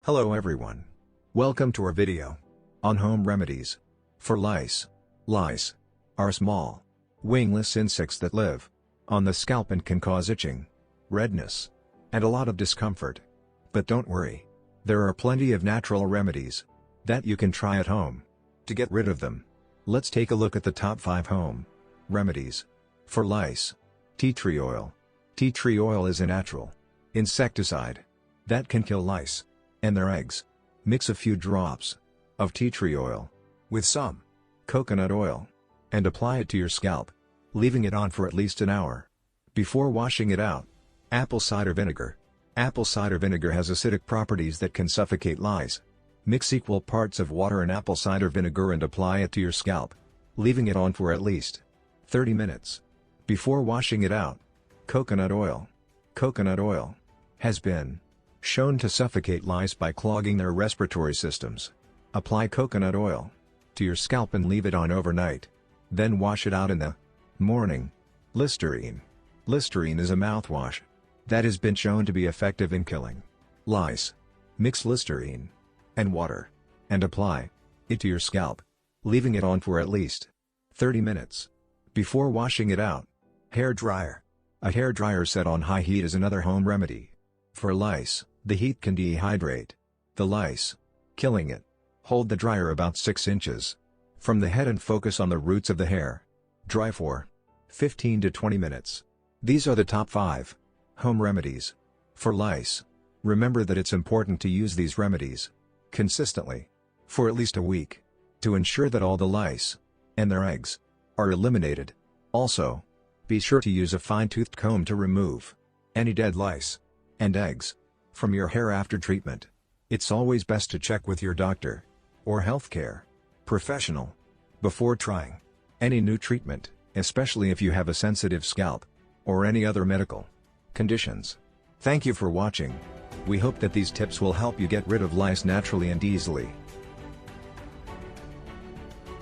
Hello everyone. Welcome to our video on home remedies for lice. Lice are small, wingless insects that live on the scalp and can cause itching, redness, and a lot of discomfort. But don't worry, there are plenty of natural remedies that you can try at home to get rid of them. Let's take a look at the top 5 home remedies for lice. Tea tree oil. Tea tree oil is a natural insecticide that can kill lice and their eggs. Mix a few drops of tea tree oil with some coconut oil and apply it to your scalp, leaving it on for at least an hour before washing it out. Apple cider vinegar. Apple cider vinegar has acidic properties that can suffocate lice. Mix equal parts of water and apple cider vinegar and apply it to your scalp, leaving it on for at least 30 minutes before washing it out. Coconut oil. Coconut oil has been shown to suffocate lice by clogging their respiratory systems. Apply coconut oil to your scalp and leave it on overnight. Then wash it out in the morning. Listerine. Listerine is a mouthwash that has been shown to be effective in killing lice. Mix Listerine and water and apply it to your scalp, leaving it on for at least 30 minutes before washing it out. Hair dryer. A hair dryer set on high heat is another home remedy for lice. The heat can dehydrate the lice, killing it. Hold the dryer about 6 inches from the head and focus on the roots of the hair. Dry for 15 to 20 minutes. These are the top 5 home remedies for lice. Remember that it's important to use these remedies consistently for at least a week to ensure that all the lice and their eggs are eliminated. Also, be sure to use a fine-toothed comb to remove any dead lice and eggs from your hair after treatment. It's always best to check with your doctor or healthcare professional before trying any new treatment, especially if you have a sensitive scalp or any other medical conditions. Thank you for watching. We hope that these tips will help you get rid of lice naturally and easily.